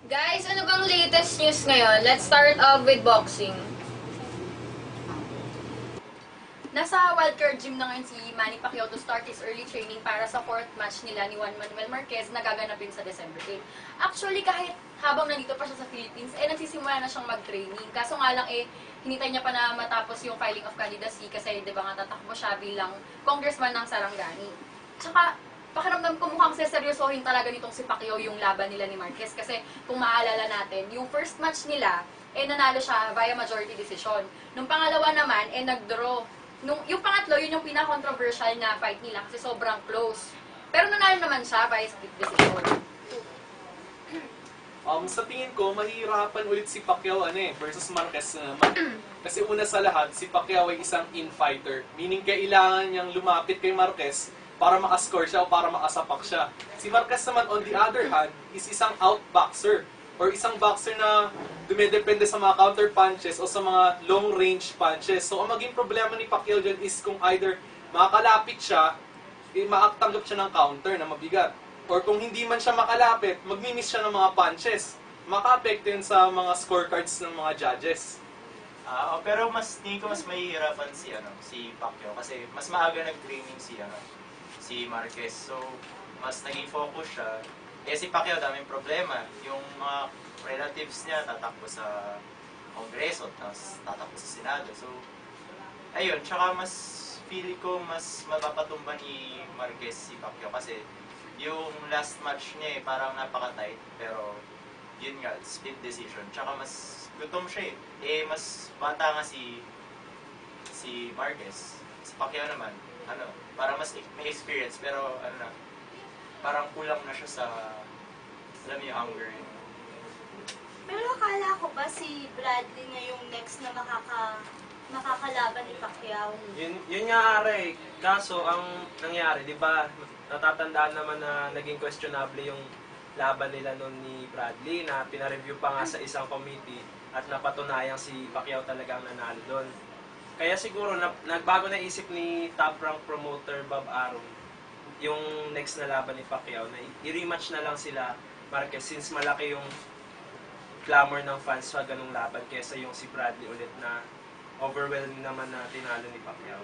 Guys, ano bang latest news ngayon? Let's start off with boxing. Nasa Wildcard Gym na ngayon si Manny Pacquiao to start his early training para sa 4th match nila ni Juan Manuel Marquez na gaganapin sa December 8. Actually, kahit habang nandito pa siya sa Philippines, nagsisimula na siyang mag-training. Kaso nga lang hinintay niya pa na matapos yung filing of candidacy kasi di ba nga tatakbo siya bilang congressman ng Sarangani. Tsaka, pakiramdam ko mukhang seseryosohin talaga nitong si Pacquiao yung laban nila ni Marquez kasi kung maaalala natin, yung first match nila, nanalo siya via majority decision. Nung pangalawa naman, nag-draw. Yung pangatlo, yun yung pinaka-controversial na fight nila kasi sobrang close. Pero nanalo naman siya via split decision. Sa tingin ko, mahihirapan ulit si Pacquiao versus Marquez na naman. Kasi una sa lahat, si Pacquiao ay isang in-fighter. Meaning, kailangan niyang lumapit kay Marquez para makascore siya o para makasapak siya. Si Marquez naman, on the other hand, is isang out-boxer. Or isang boxer na dumedepende sa mga counter punches o sa mga long-range punches. So, ang maging problema ni Pacquiao dyan is kung either makakalapit siya, makatanggap siya ng counter na mabigat. Or kung hindi man siya makalapit, magmimiss siya ng mga punches. Maka-apekto yun sa mga scorecards ng mga judges. Pero tingin ko mas mahihirapan si Pacquiao kasi mas maaga nag-training si Marquez. So, mas naging focus siya. Si Pacquiao daming problema. Yung mga relatives niya tatakbo sa Kongreso, tapos tatakbo sa Senado. So, ayun. Tsaka mas feeling ko mas mapapatumba ni Marquez si Pacquiao kasi yung last match niya parang napaka-tight. Pero, yun nga, split decision. Tsaka mas gutom siya mas bata nga si Marquez. Si Pacquiao naman, parang mas may experience pero parang kulang na siya sa, alam niyo, hunger. Pero akala ko ba si Bradley nga yung next na makakalaban ni Pacquiao? Yun nga, Are. Kaso, ang nangyari, di ba, natatandaan naman na naging questionable yung laban nila noon ni Bradley na pinareview pa nga sa isang committee at napatunayang si Pacquiao talaga ang nanalo doon. Kaya siguro, nagbago na isip ni top-rank promoter Bob Arum yung next na laban ni Pacquiao na i-rematch na lang sila Marquez since malaki yung clamor ng fans sa ganung laban kesa yung si Bradley ulit na overwhelming naman na tinalo ni Pacquiao.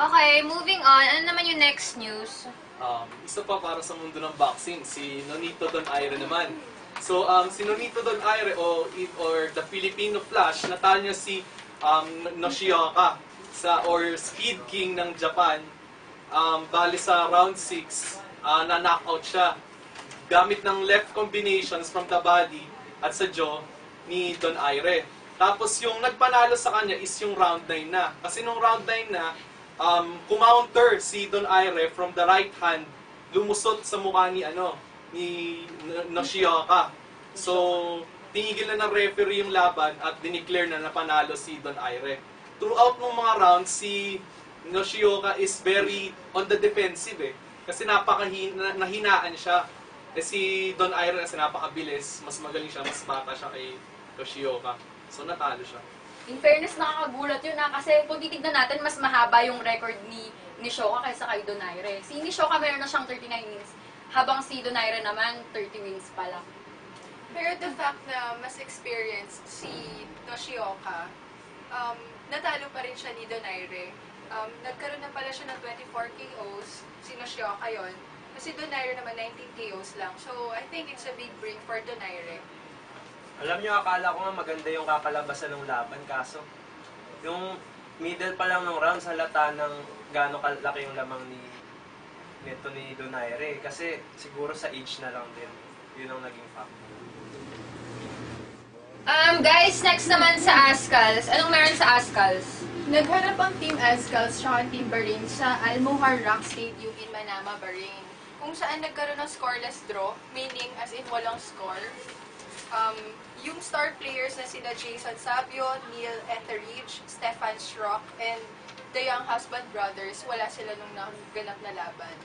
Okay, moving on. Ano naman yung next news? Isa pa para sa mundo ng boxing, si Nonito Donaire naman. So, si Nonito Donaire or the Filipino Flash, natalo niya si Nishioka or Speed King ng Japan. Bali sa round 6, na-knockout siya. Gamit ng left combinations from the body at sa jaw ni Donaire. Tapos yung nagpanalo sa kanya is yung round 9 na. Kasi nung round 9 na, kumounter si Donaire from the right hand, lumusot sa mukha ni Nishioka. So, tinigil na ng referee yung laban at dineclare na napanalo si Donaire. Throughout ng mga rounds, si Nishioka is very on the defensive kasi nahinaan siya. Si Donaire kasi napakabilis, mas magaling siya, mas bata siya kay Nishioka. So natalo siya. In fairness, nakakagulat yun kasi kung titignan natin, mas mahaba yung record ni Nishioka kaysa kay Donaire. Si Nishioka meron na siyang 39 wins, habang si Donaire naman 30 wins pa lang. Pero the fact na mas experienced si Nishioka, natalo pa rin siya ni Donaire. Nagkaroon na pala siya ng 24 KOs, si Nishioka yun. Kasi Donaire naman 19 KOs lang. So, I think it's a big break for Donaire. Alam niyo, akala ko nga maganda yung kakalabasan ng laban, kaso yung middle pa lang ng rounds, halata ng gaano kalaki yung lamang ni Donaire. Kasi siguro sa age na lang din, yun ang naging factor. Guys, next naman sa Ascals. Anong meron sa Ascals? Nagharap ang Team Ascals at Team Bahrain sa Al Muharraq Stadium in Manama, Bahrain, kung saan nagkaroon ng scoreless draw, meaning as in walang score. Yung star players na sina Jason Sabio, Neil Etheridge, Stefan Schrock, and the Young Husband Brothers, wala sila nung naganap na laban.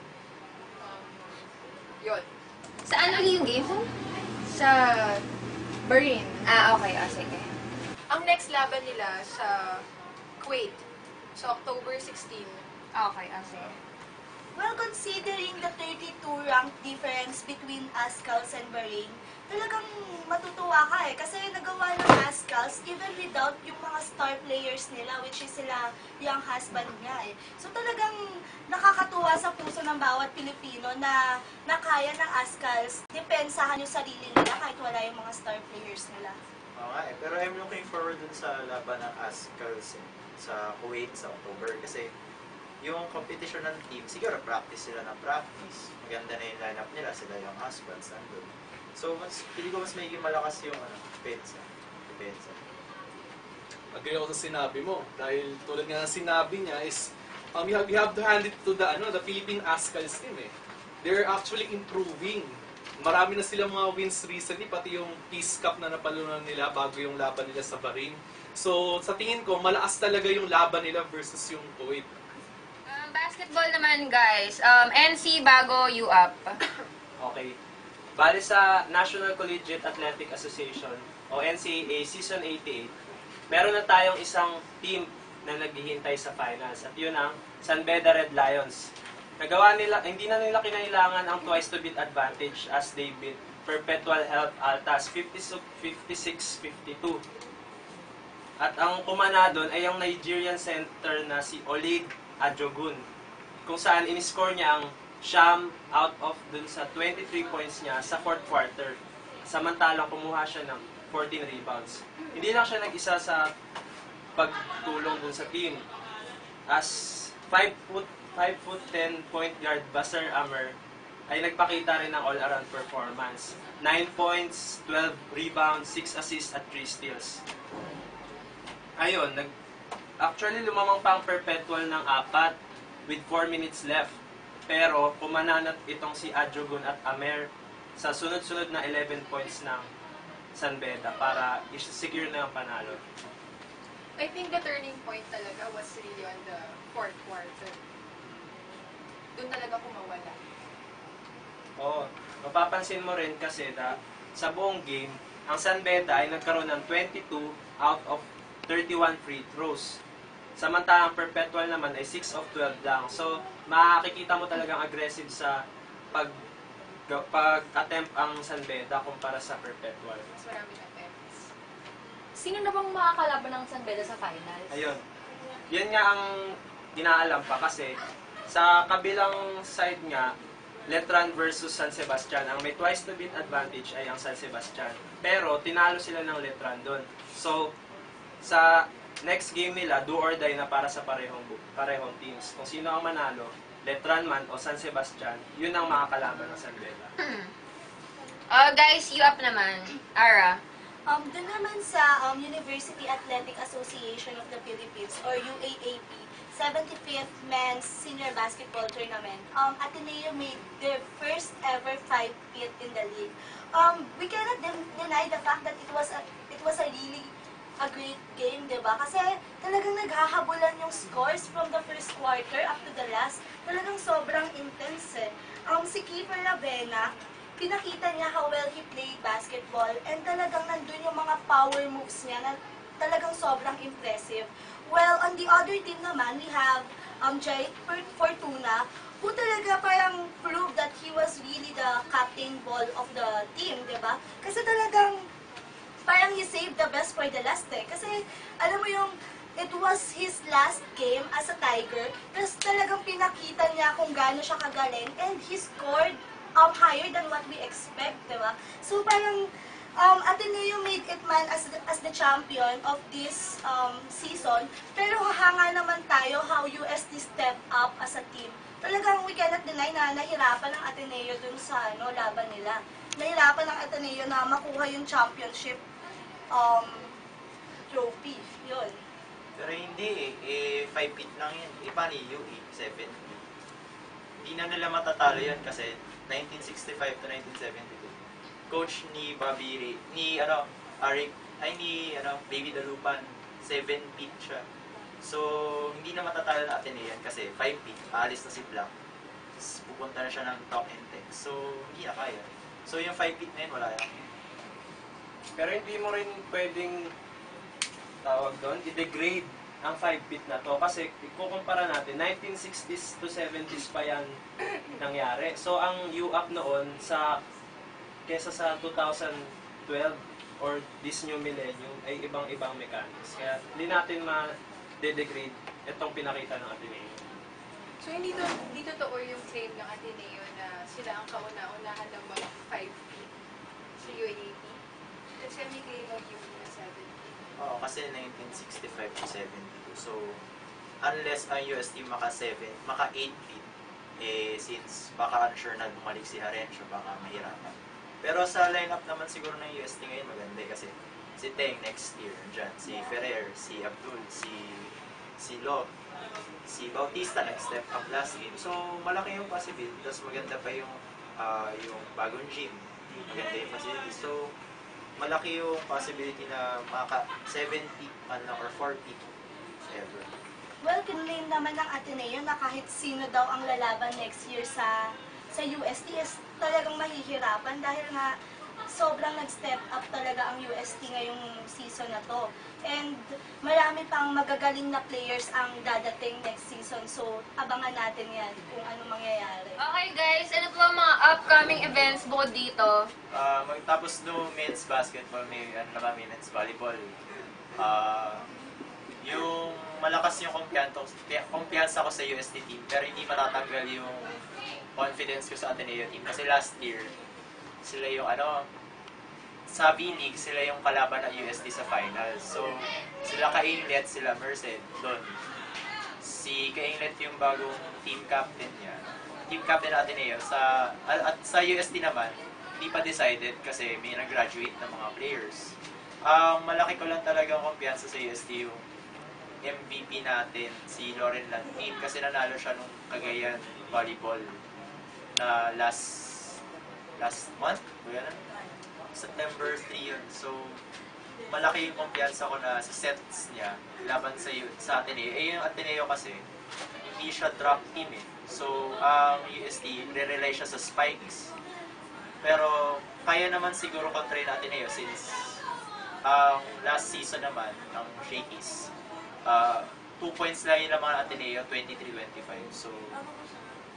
Yun. Saan ulit yung game? Sa Bahrain. Okay. Sige. Ang next laban nila sa Kuwait, sa October 16. Okay, sige. Well, considering the 32 rank difference between Ascals and Bahrain, talagang matutuwa ka eh. Kasi nagawa ng Ascals even without yung mga star players nila, which is sila yung husband niya eh. So talagang nakakatuwa sa puso ng bawat Pilipino na kaya ng Ascals depensahan yung sarili nila kahit wala yung mga star players nila. Oo nga eh. Pero I'm looking forward dun sa laban ng Ascals sa Kuwait sa October. Kasi yung competition ng team, siguro practice sila ng practice. Maganda na yung lineup nila, sila yung husbands nandun. So, pili ko mas magiging malakas yung depensa. Agree ako sa sinabi mo. Dahil tulad nga ng sinabi niya is, you have to hand it to the Philippine Ascals team eh. They're actually improving. Marami na silang mga wins recently, pati yung Peace Cup na napalunan nila bago yung laban nila sa Bahrain. So, sa tingin ko, malakas talaga yung laban nila versus yung Kuwait. Basketball naman guys, NC bago UAP. Okay. Bale sa National Collegiate Athletic Association o NCAA Season 88, meron na tayong isang team na naghihintay sa finals at yun ang San Beda Red Lions. Nagawa nila, hindi na nila kinailangan ang twice to beat advantage as they beat Perpetual Health Altas 56-52. At ang kumana doon ay ang Nigerian center na si Olig Ajogun, kung saan in-score niya ang siyam out of dun sa 23 points niya sa fourth quarter. Samantalang kumuha siya ng 14 rebounds. Hindi lang siya nag-isa sa pagtulong dun sa team. As 5'10" point guard Basir Amer ay nagpakita rin ng all-around performance. 9 points, 12 rebounds, 6 assists at 3 steals. Ayun, actually, lumamang pa ang Perpetual ng 4 with 4 minutes left. Pero, pumananat itong si Adjogun at Amer sa sunod-sunod na 11 points ng San Beda para i-secure na ang panalo. I think the turning point talaga was really on the fourth quarter. Doon talaga kumawala. Oo, mapapansin mo rin kasi na sa buong game, ang San Beda ay nagkaroon ng 22 out of 31 free throws. Samantalang Perpetual naman ay 6 of 12 lang. So, makikita mo talagang aggressive sa pag-attempt ang San Beda kumpara sa Perpetual. Mas maraming attempts. Sino na bang makakalaban ng San Beda sa finals? Ayun. Yan nga ang inaalam pa kasi sa kabilang side nga, Letran versus San Sebastian. Ang may twice to beat advantage ay ang San Sebastian. Pero, tinalo sila ng Letran doon. So, sa next game nila, do or die na para sa parehong teams. Kung sino ang manalo, Letran man o San Sebastian, yun ang makakalaban ng San Beda. Guys, UAP naman. Ara. Doon naman sa University Athletic Association of the Philippines or UAAP, 75th Men's Senior Basketball Tournament, Ateneo made their first ever 5-peat in the league. We cannot deny the fact that it was a really a great game, di ba? Kasi talagang naghahabulan yung scores from the first quarter up to the last. Talagang sobrang intense eh. Si Kiefer Ravena, pinakita niya how well he played basketball and talagang nandun yung mga power moves niya na talagang sobrang impressive. Well, on the other team naman, we have Jai Fortuna, who talaga parang proved that he was really the captain ball of the team, di ba? Kasi talagang parang he saved the best for the last eh. Kasi, alam mo yung, it was his last game as a Tiger. Tapos talagang pinakita niya kung gaano siya kagaling. And he scored higher than what we expect, diba? So parang, Ateneo made it man as the champion of this season. Pero hanga naman tayo how UST stepped up as a team. Talagang we cannot deny na nahirapan ng Ateneo dun sa laban nila. Nahirapan ng Ateneo na makuha yung championship trophy. Yun. Pero hindi eh. 5 feet lang yan. Paano yung UE? 7 feet. Hindi na nila matatalo yan kasi 1965 to 1972. Coach ni Bobby ni Baby Dalupan, 7 feet siya. So, hindi na matatalo na Ateneo yan kasi 5 feet, aalis na si Black. Tapos pupunta na siya ng top and 10. So, hindi na kaya. So, yung 5 feet na yun, wala yan. Pero hindi mo rin pwedeng tawag doon, i-degrade ang 5 feet na to. Kasi ikukumpara natin, 1960s to 70s pa yan nangyari. So ang UAP noon kesa sa 2012 or this new millennium ay ibang-ibang mechanics. Kaya hindi natin ma-degrade itong pinakita ng Ateneo. So hindi totoo yung claim ng Ateneo na sila ang kauna-unahan ng mga 5 feet sa UAAP. Kasi may claim ng UP na 7 feet. Oo, kasi 1965 to 72. So, unless ang UST maka 8 feet, since baka unsure na bumalik si Harencio, baka mahirapan. Pero sa lineup naman siguro ng UST ngayon maganda kasi si Teng next year, dyan, si Ferrer, si Abdul, si Lo, si Bautista nag-step up last game. So, malaki yung possibility. Tapos maganda pa yung bagong gym. Maganda yung facility. So, malaki yung possibility na maka 70 man lang or 40 ever. Well, kinlaim naman ng Ateneo na kahit sino daw ang lalaban next year sa UST is talagang mahihirapan dahil nga sobrang nag-step up talaga ang UST ngayong season na to. And marami pang magagaling na players ang dadating next season. So, abangan natin yan kung ano mangyayari. Okay guys, ano po ang mga upcoming events bukod dito? Magtapos no men's basketball, may men's volleyball. Yung malakas yung kumpiyansa ko sa UST team, pero hindi matatanggal yung confidence ko sa Ateneo team. Kasi last year, sila yung sa V-League, sila yung kalaban ng UST sa finals. So, sila Ka-Inlet, sila Merced, doon. Si Ka-Inlet yung bagong team captain niya. Team captain ng Ateneo. At sa UST naman, hindi pa decided kasi may nag-graduate ng mga players. Malaki ko lang talagang kumpiyansa sa UST yung MVP natin, si Loren Lantin, kasi nanalo siya nung Cagayan volleyball na last month, September 3 yun. So, malaki yung kumpiyansa ko na sa sets niya laban sa Ateneo. Yung Ateneo kasi, hindi siya drop team eh. So, ang UST, re-rely siya sa spikes. Pero, kaya naman siguro kontra yung Ateneo since last season naman, ng Shakey's, 2 points lang yung naman ng Ateneo, 23-25. So,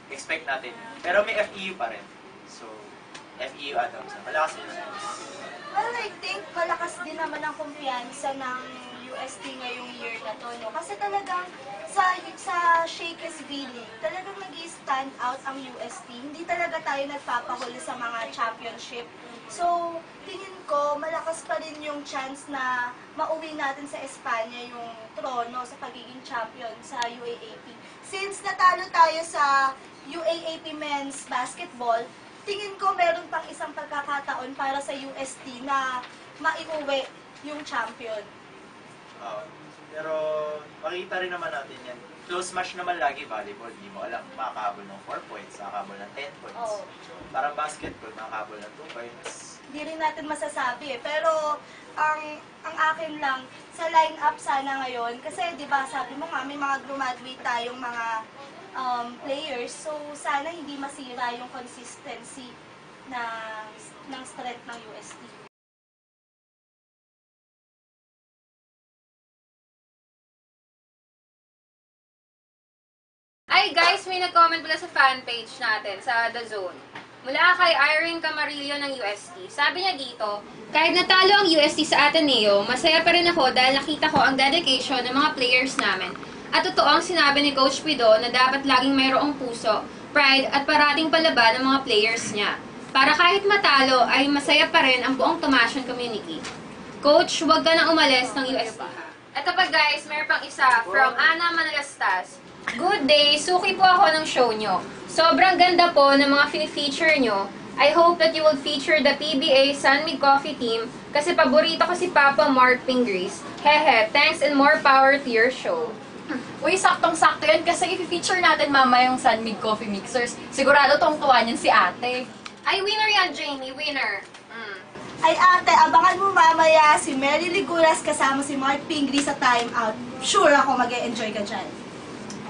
expect natin. Pero may FEU pa rin. So, FEU malakas din. Well, I think malakas din naman ang kumpiyansa ng UST ngayong year na to, no? Kasi talagang sa Shakey's V-League, talagang nag-stand out ang UST. Hindi talaga tayo nagpapahuli sa mga championship. So, tingin ko, malakas pa rin yung chance na mauwi natin sa Espanya yung trono sa pagiging champion sa UAAP. Since natalo tayo sa UAAP men's basketball, tingin ko meron pang isang pagkakataon para sa UST na maiuwi yung champion. Pero makita rin naman natin yan. Close match naman lagi volleyball. Hindi mo alam, makakahabol ng 4 points, makakahabol ng 10 points. Oh. Parang basketball, makakahabol ng 2 points. Hindi rin natin masasabi eh. Pero ang akin lang, sa line-up sana ngayon, kasi di ba sabi mo nga, may mga graduate tayong mga players. So, sana hindi masira yung consistency ng strength ng UST. Ay guys, may nag-comment pala sa fanpage natin, sa The Zone. Mula kay Irene Camarillo ng UST. Sabi niya dito, kahit natalo ang UST sa Ateneo, masaya pa rin ako dahil nakita ko ang dedication ng mga players namin. At totoo ang sinabi ni Coach Pido na dapat laging mayroong puso, pride at parating palaban ng mga players niya. Para kahit matalo ay masaya pa rin ang buong Tomasian community. Coach, huwag ka nang umalis ng UST. Ito pa guys, mayroon pang isa from Ana Manalastas. Good day! Suki po ako ng show nyo. Sobrang ganda po ng mga feature nyo. I hope that you will feature the PBA Sunmig Coffee team kasi paborito ko si Papa Mark Pingris. Hehe, thanks and more power to your show. Uy, saktong-sakto yan kasi i-feature natin mama yung Sunmig Coffee Mixers. Sigurado tong-tuwa niyan si ate. Ay, winner yan, Jamie. Winner. Ay ate, abangan mo mamaya si Mary Liguras kasama si Mark Pingri sa Time Out. Sure ako mag-e-enjoy ka dyan.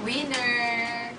Winner!